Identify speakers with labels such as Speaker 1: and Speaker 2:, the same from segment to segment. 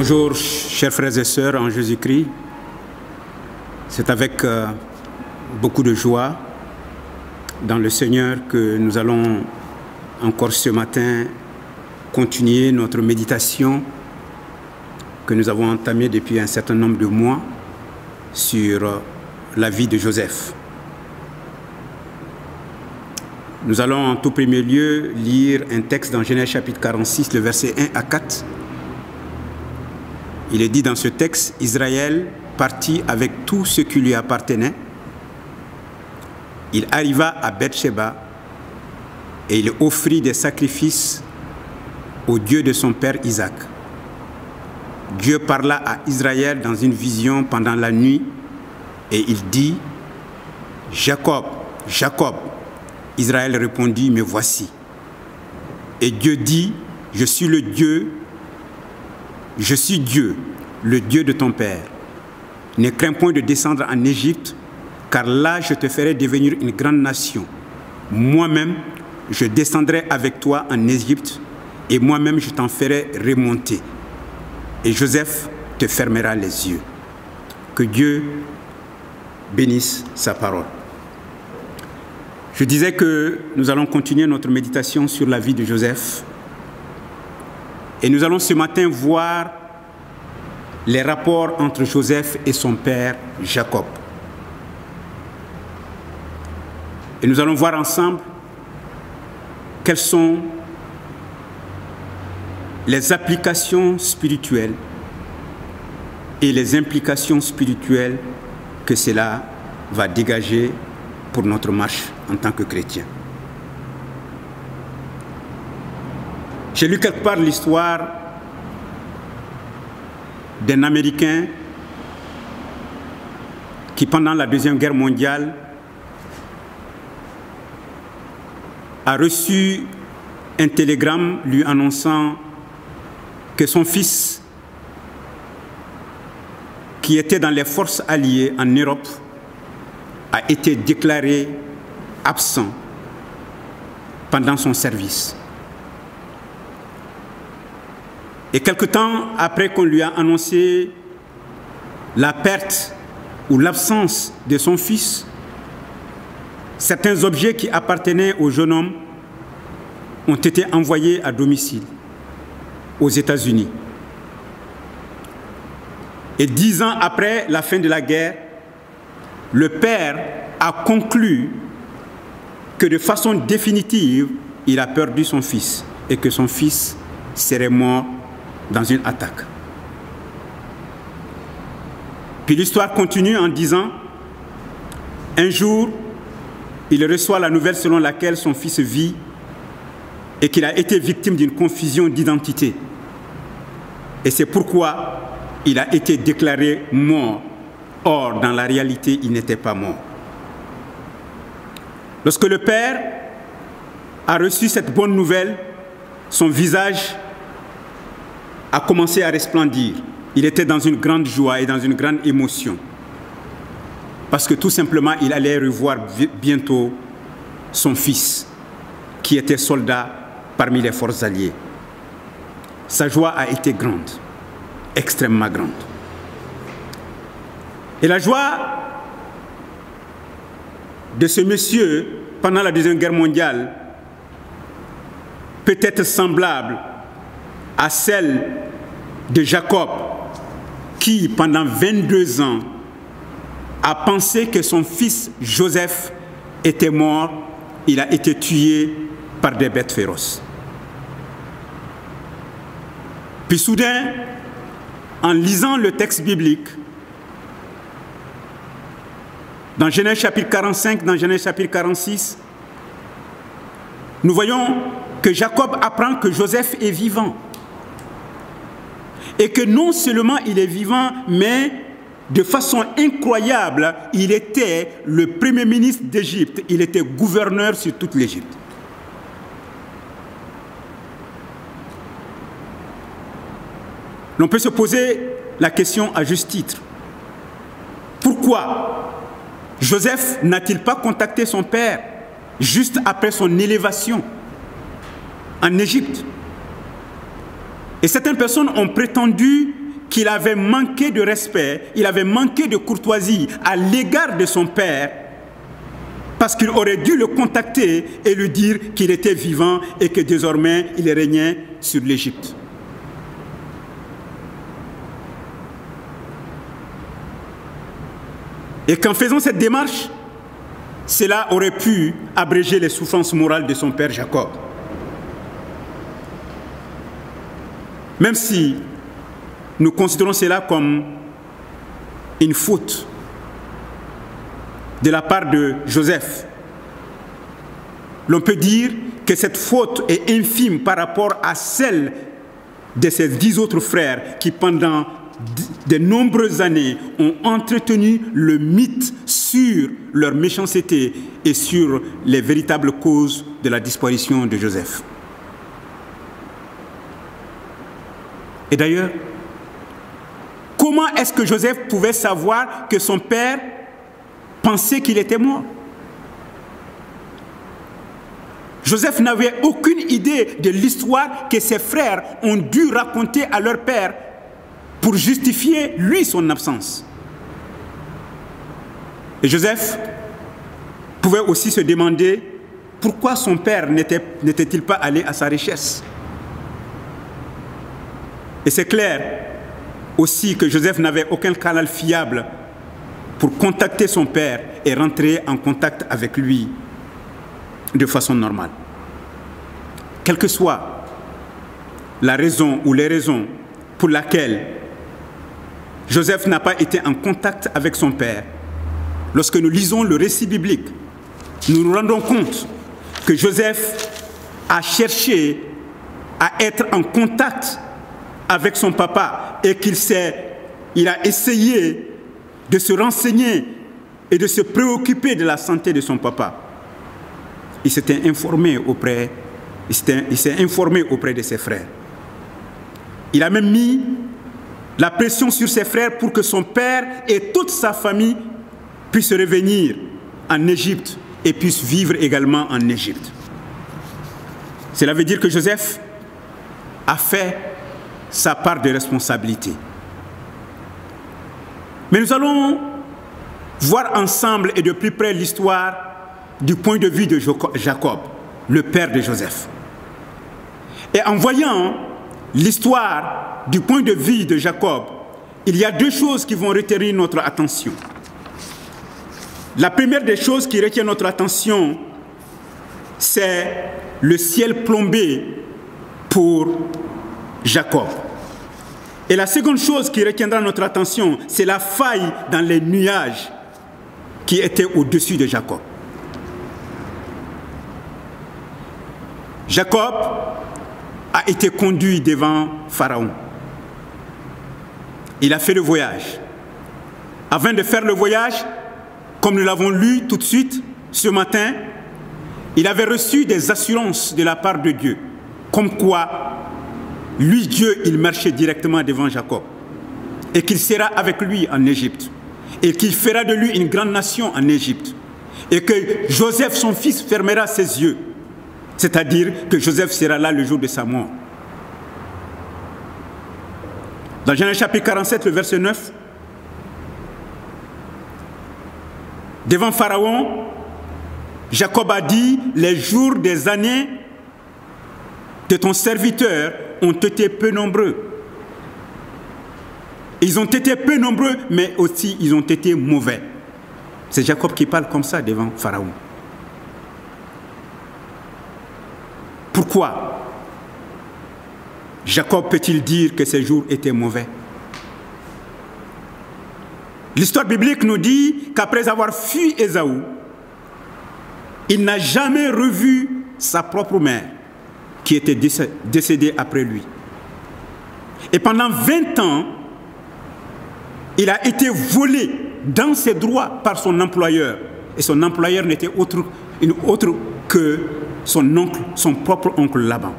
Speaker 1: Bonjour, chers frères et sœurs en Jésus-Christ. C'est avec beaucoup de joie dans le Seigneur que nous allons encore ce matin continuer notre méditation que nous avons entamée depuis un certain nombre de mois sur la vie de Joseph. Nous allons en tout premier lieu lire un texte dans Genèse chapitre 46, le verset 1 à 4. Il est dit dans ce texte, Israël partit avec tout ce qui lui appartenait. Il arriva à Beersheba et il offrit des sacrifices au Dieu de son père Isaac. Dieu parla à Israël dans une vision pendant la nuit et il dit, « Jacob, Jacob !» Israël répondit, « Me voici. » Et Dieu dit, « Je suis Dieu, le Dieu de ton père. Ne crains point de descendre en Égypte, car là je te ferai devenir une grande nation. Moi-même, je descendrai avec toi en Égypte, et moi-même je t'en ferai remonter. Et Joseph te fermera les yeux. » Que Dieu bénisse sa parole. Je disais que nous allons continuer notre méditation sur la vie de Joseph. Et nous allons ce matin voir les rapports entre Joseph et son père Jacob. Et nous allons voir ensemble quelles sont les applications spirituelles et les implications spirituelles que cela va dégager pour notre marche en tant que chrétien. J'ai lu quelque part l'histoire d'un Américain qui, pendant la Deuxième Guerre mondiale, a reçu un télégramme lui annonçant que son fils, qui était dans les forces alliées en Europe, a été déclaré absent pendant son service. Et quelque temps après qu'on lui a annoncé la perte ou l'absence de son fils, certains objets qui appartenaient au jeune homme ont été envoyés à domicile aux États-Unis. Et 10 ans après la fin de la guerre, le père a conclu que de façon définitive, il a perdu son fils et que son fils serait mort dans une attaque. Puis l'histoire continue en disant, un jour, il reçoit la nouvelle selon laquelle son fils vit et qu'il a été victime d'une confusion d'identité. Et c'est pourquoi il a été déclaré mort. Or, dans la réalité, il n'était pas mort. Lorsque le père a reçu cette bonne nouvelle, son visage a commencé à resplendir. Il était dans une grande joie et dans une grande émotion. Parce que tout simplement, il allait revoir bientôt son fils, qui était soldat parmi les forces alliées. Sa joie a été grande, extrêmement grande. Et la joie de ce monsieur, pendant la Deuxième Guerre mondiale, peut être semblable à celle de Jacob, qui, pendant 22 ans, a pensé que son fils Joseph était mort. Il a été tué par des bêtes féroces. Puis soudain, en lisant le texte biblique, dans Genèse chapitre 45, dans Genèse chapitre 46, nous voyons que Jacob apprend que Joseph est vivant. Et que non seulement il est vivant, mais de façon incroyable, il était le premier ministre d'Égypte. Il était gouverneur sur toute l'Égypte. L'on peut se poser la question à juste titre. Pourquoi Joseph n'a-t-il pas contacté son père juste après son élévation en Égypte? Et certaines personnes ont prétendu qu'il avait manqué de respect, il avait manqué de courtoisie à l'égard de son père, parce qu'il aurait dû le contacter et lui dire qu'il était vivant et que désormais il régnait sur l'Égypte. Et qu'en faisant cette démarche, cela aurait pu abréger les souffrances morales de son père Jacob. Même si nous considérons cela comme une faute de la part de Joseph, l'on peut dire que cette faute est infime par rapport à celle de ses 10 autres frères qui, pendant de nombreuses années, ont entretenu le mythe sur leur méchanceté et sur les véritables causes de la disparition de Joseph. Et d'ailleurs, comment est-ce que Joseph pouvait savoir que son père pensait qu'il était mort? Joseph n'avait aucune idée de l'histoire que ses frères ont dû raconter à leur père pour justifier, lui, son absence. Et Joseph pouvait aussi se demander pourquoi son père n'était-il pas allé à sa richesse. Et c'est clair aussi que Joseph n'avait aucun canal fiable pour contacter son père et rentrer en contact avec lui de façon normale. Quelle que soit la raison ou les raisons pour laquelle Joseph n'a pas été en contact avec son père, lorsque nous lisons le récit biblique, nous nous rendons compte que Joseph a cherché à être en contact avec son papa et qu'il a essayé de se renseigner et de se préoccuper de la santé de son papa. Il s'est informé auprès de ses frères. Il a même mis la pression sur ses frères pour que son père et toute sa famille puissent revenir en Égypte et puissent vivre également en Égypte. Cela veut dire que Joseph a fait sa part de responsabilité. Mais nous allons voir ensemble et de plus près l'histoire du point de vue de Jacob, le père de Joseph. Et en voyant l'histoire du point de vue de Jacob, il y a deux choses qui vont retenir notre attention. La première des choses qui retient notre attention, c'est le ciel plombé pour Jacob. Et la seconde chose qui retiendra notre attention, c'est la faille dans les nuages qui étaient au-dessus de Jacob. Jacob a été conduit devant Pharaon. Il a fait le voyage. Avant de faire le voyage, comme nous l'avons lu tout de suite ce matin, il avait reçu des assurances de la part de Dieu, comme quoi lui, Dieu, il marchait directement devant Jacob et qu'il sera avec lui en Égypte et qu'il fera de lui une grande nation en Égypte et que Joseph, son fils, fermera ses yeux, c'est-à-dire que Joseph sera là le jour de sa mort. Dans Genèse chapitre 47, le verset 9, devant Pharaon, Jacob a dit, les jours des années de ton serviteur ont été peu nombreux. Ils ont été peu nombreux, mais aussi ils ont été mauvais. C'est Jacob qui parle comme ça devant Pharaon. Pourquoi Jacob peut-il dire que ces jours étaient mauvais? L'histoire biblique nous dit qu'après avoir fui Ésaü, il n'a jamais revu sa propre mère, qui était décédée après lui. Et pendant 20 ans, il a été volé dans ses droits par son employeur. Et son employeur n'était autre que son oncle, son propre oncle Laban.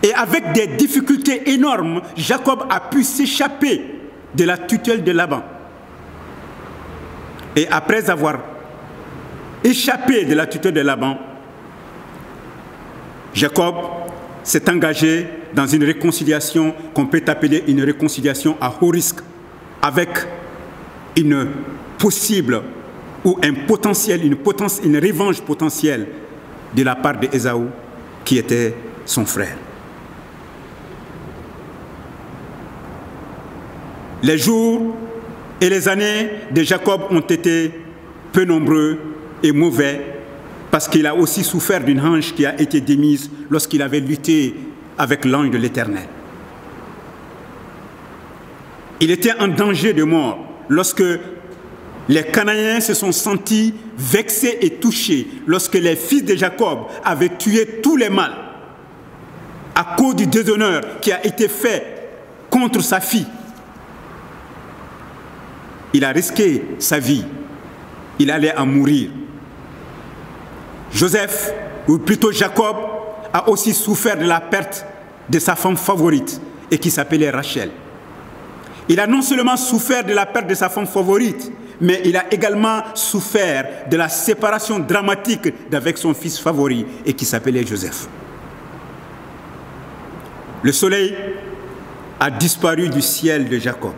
Speaker 1: Et avec des difficultés énormes, Jacob a pu s'échapper de la tutelle de Laban. Et après avoir échappé de la tutelle de Laban, Jacob s'est engagé dans une réconciliation qu'on peut appeler une réconciliation à haut risque, avec une possible ou un potentiel, une revanche potentielle de la part d'Ésaü, qui était son frère. Les jours et les années de Jacob ont été peu nombreux et mauvais, parce qu'il a aussi souffert d'une hanche qui a été démise lorsqu'il avait lutté avec l'ange de l'Éternel. Il était en danger de mort lorsque les Cananéens se sont sentis vexés et touchés lorsque les fils de Jacob avaient tué tous les mâles à cause du déshonneur qui a été fait contre sa fille. Il a risqué sa vie. Il allait en mourir. Joseph, ou plutôt Jacob, a aussi souffert de la perte de sa femme favorite et qui s'appelait Rachel. Il a non seulement souffert de la perte de sa femme favorite, mais il a également souffert de la séparation dramatique d'avec son fils favori et qui s'appelait Joseph. Le soleil a disparu du ciel de Jacob.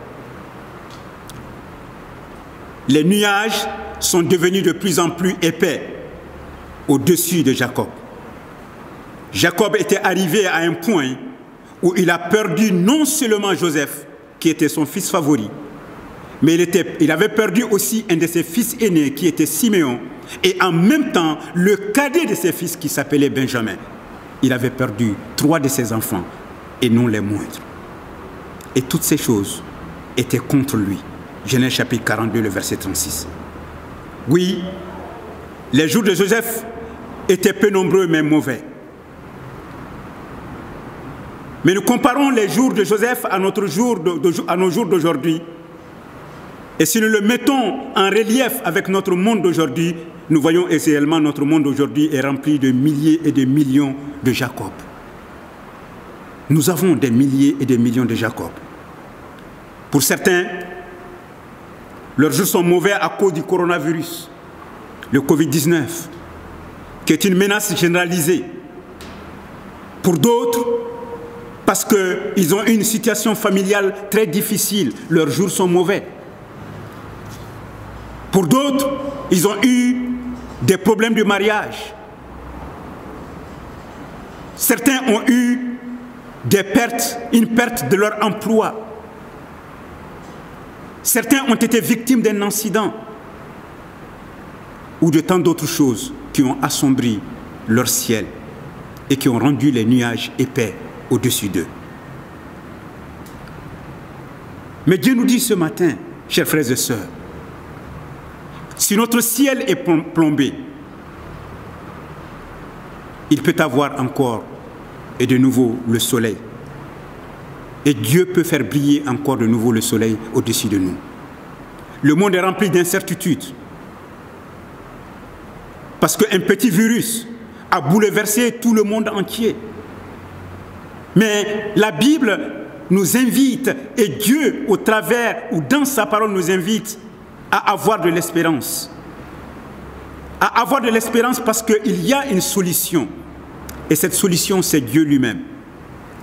Speaker 1: Les nuages sont devenus de plus en plus épais au-dessus de Jacob. Jacob était arrivé à un point où il a perdu non seulement Joseph, qui était son fils favori, mais il avait perdu aussi un de ses fils aînés, qui était Siméon, et en même temps, le cadet de ses fils, qui s'appelait Benjamin. Il avait perdu 3 de ses enfants, et non les moindres. Et toutes ces choses étaient contre lui. Genèse chapitre 42, le verset 36. Oui, les jours de Joseph étaient peu nombreux, mais mauvais. Mais nous comparons les jours de Joseph à nos jours d'aujourd'hui. Et si nous le mettons en relief avec notre monde d'aujourd'hui, nous voyons essentiellement notre monde d'aujourd'hui est rempli de milliers et de millions de Jacob. Nous avons des milliers et des millions de Jacob. Pour certains, leurs jours sont mauvais à cause du coronavirus, le Covid-19, qui est une menace généralisée. Pour d'autres, parce qu'ils ont une situation familiale très difficile, leurs jours sont mauvais. Pour d'autres, ils ont eu des problèmes de mariage. Certains ont eu des pertes, une perte de leur emploi. Certains ont été victimes d'un incident ou de tant d'autres choses qui ont assombri leur ciel et qui ont rendu les nuages épais au-dessus d'eux. Mais Dieu nous dit ce matin, chers frères et sœurs, si notre ciel est plombé, il peut avoir encore et de nouveau le soleil. Et Dieu peut faire briller encore de nouveau le soleil au-dessus de nous. Le monde est rempli d'incertitudes. Parce qu'un petit virus a bouleversé tout le monde entier. Mais la Bible nous invite, et Dieu, au travers ou dans sa parole, nous invite à avoir de l'espérance. À avoir de l'espérance parce qu'il y a une solution. Et cette solution, c'est Dieu lui-même.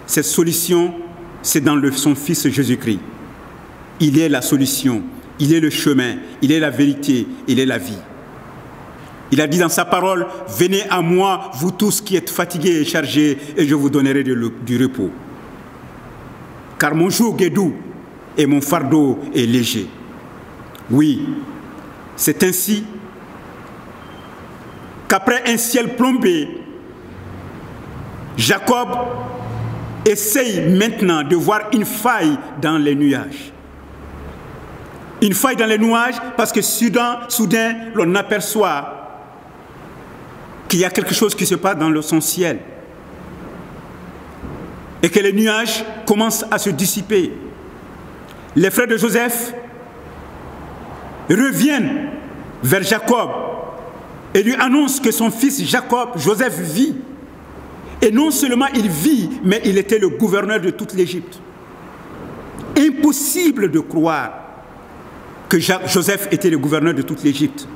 Speaker 1: Cette solution, c'est dans son Fils Jésus-Christ. Il est la solution, il est le chemin, il est la vérité, il est la vie. Il a dit dans sa parole, « Venez à moi, vous tous qui êtes fatigués et chargés, et je vous donnerai du repos. Car mon joug est doux et mon fardeau est léger. » Oui, c'est ainsi qu'après un ciel plombé, Jacob essaye maintenant de voir une faille dans les nuages. Une faille dans les nuages parce que soudain l'on aperçoit qu'il y a quelque chose qui se passe dans son ciel. Et que les nuages commencent à se dissiper. Les frères de Joseph reviennent vers Jacob et lui annoncent que son fils Joseph vit. Et non seulement il vit, mais il était le gouverneur de toute l'Égypte. Impossible de croire que Joseph était le gouverneur de toute l'Égypte.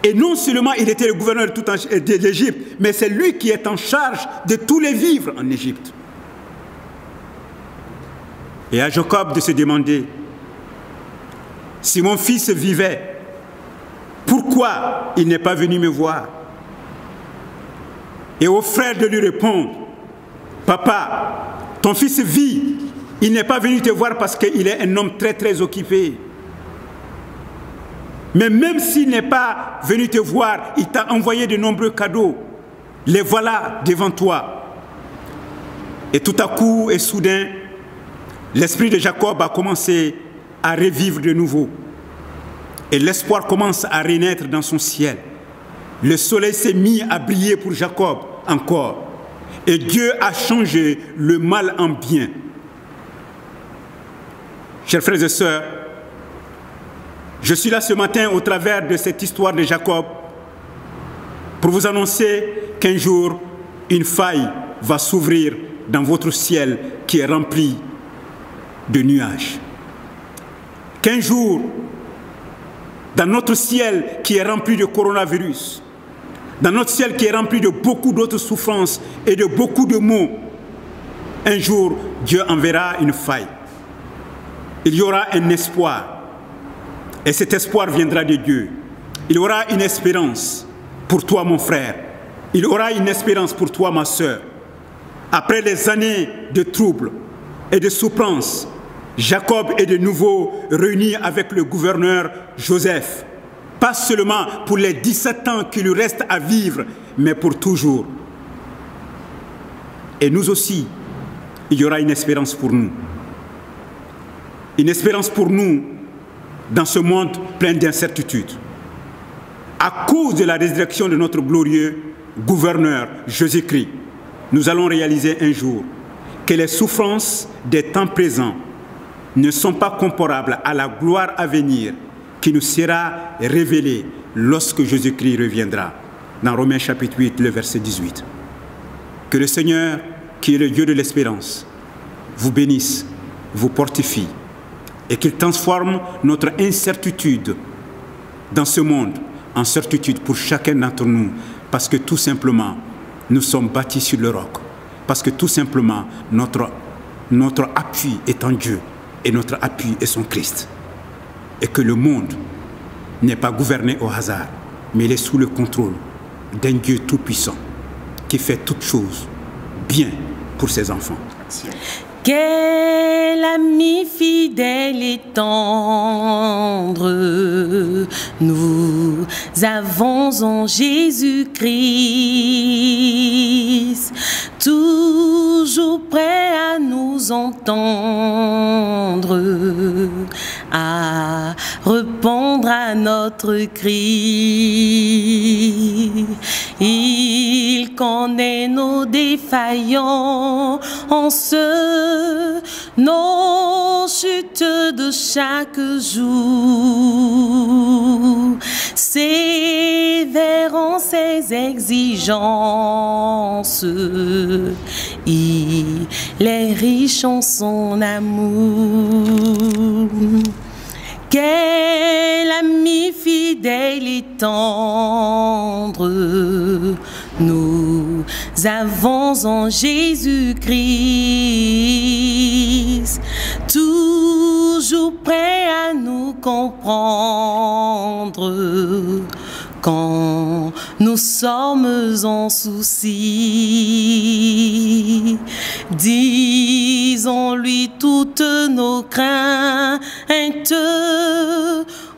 Speaker 1: Et non seulement il était le gouverneur de l'Égypte, mais c'est lui qui est en charge de tous les vivres en Égypte. Et à Jacob de se demander, si mon fils vivait, pourquoi il n'est pas venu me voir? Et au frère de lui répondre, papa, ton fils vit, il n'est pas venu te voir parce qu'il est un homme très très occupé. Mais même s'il n'est pas venu te voir, il t'a envoyé de nombreux cadeaux. Les voilà devant toi. Et tout à coup et soudain, l'esprit de Jacob a commencé à revivre de nouveau. Et l'espoir commence à renaître dans son ciel. Le soleil s'est mis à briller pour Jacob encore. Et Dieu a changé le mal en bien. Chers frères et sœurs, je suis là ce matin au travers de cette histoire de Jacob pour vous annoncer qu'un jour, une faille va s'ouvrir dans votre ciel qui est rempli de nuages. Qu'un jour, dans notre ciel qui est rempli de coronavirus, dans notre ciel qui est rempli de beaucoup d'autres souffrances et de beaucoup de maux, un jour, Dieu enverra une faille. Il y aura un espoir. Et cet espoir viendra de Dieu. Il y aura une espérance pour toi, mon frère. Il y aura une espérance pour toi, ma sœur. Après les années de troubles et de souffrances, Jacob est de nouveau réuni avec le gouverneur Joseph. Pas seulement pour les 17 ans qui lui restent à vivre, mais pour toujours. Et nous aussi, il y aura une espérance pour nous. Une espérance pour nous dans ce monde plein d'incertitudes. À cause de la résurrection de notre glorieux gouverneur Jésus-Christ, nous allons réaliser un jour que les souffrances des temps présents ne sont pas comparables à la gloire à venir qui nous sera révélée lorsque Jésus-Christ reviendra. Dans Romains chapitre 8, le verset 18. Que le Seigneur, qui est le Dieu de l'espérance, vous bénisse, vous fortifie, et qu'il transforme notre incertitude dans ce monde en certitude pour chacun d'entre nous, parce que tout simplement, nous sommes bâtis sur le roc, parce que tout simplement, notre appui est en Dieu, et notre appui est son Christ. Et que le monde n'est pas gouverné au hasard, mais il est sous le contrôle d'un Dieu tout-puissant, qui fait toutes choses bien pour ses enfants.
Speaker 2: Quel ami fidèle et tendre nous avons en Jésus-Christ, toujours prêt à nous entendre, à répondre à notre cri. Il connaît nos défaillances, nos chutes de chaque jour, sévère en ses exigences, il est riche en son amour. Quel ami fidèle et tendre nous avons en Jésus-Christ, toujours prêt à nous comprendre quand nous sommes en souci. Disons-lui toutes nos craintes,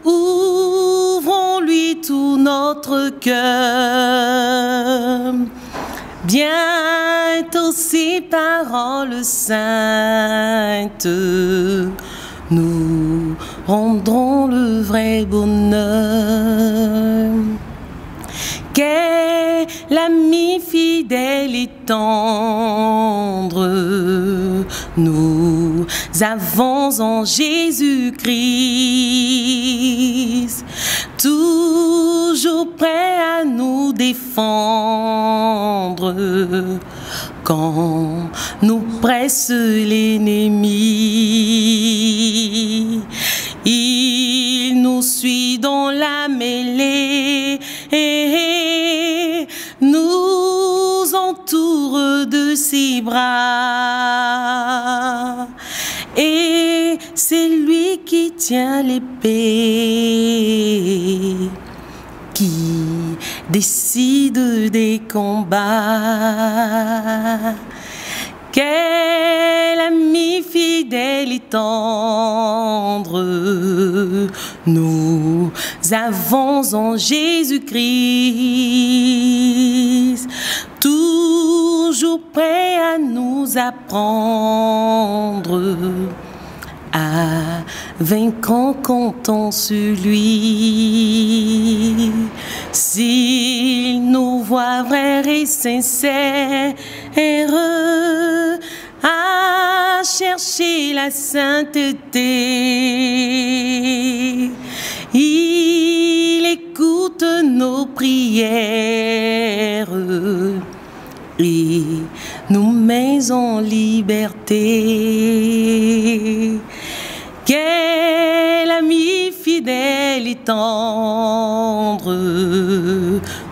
Speaker 2: ouvrons-lui tout notre cœur. Bientôt ces paroles saintes nous rendront le vrai bonheur. Quel ami fidèle et tendre nous avons en Jésus-Christ, toujours prêt à nous défendre quand nous presse l'ennemi. Il nous suit dans la mêlée et nous entoure de ses bras. Et tient l'épée, qui décide des combats. Quel ami fidèle et tendre nous avons en Jésus-Christ, toujours prêt à nous apprendre à vaincre en comptant sur lui. S'il nous voit vrais et sincères à chercher la sainteté, il écoute nos prières et nous met en liberté. Quel ami fidèle et tendre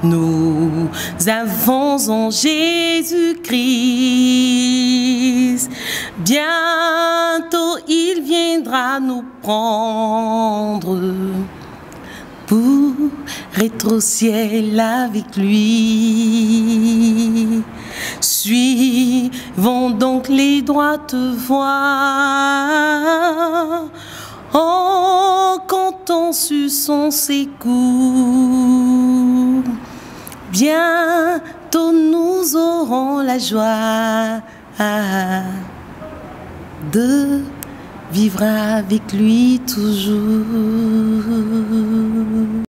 Speaker 2: nous avons en Jésus-Christ. Bientôt il viendra nous prendre pour être au ciel avec lui. Suivons donc les droites voies en comptant sur son secours. Bientôt nous aurons la joie de vivre avec lui toujours.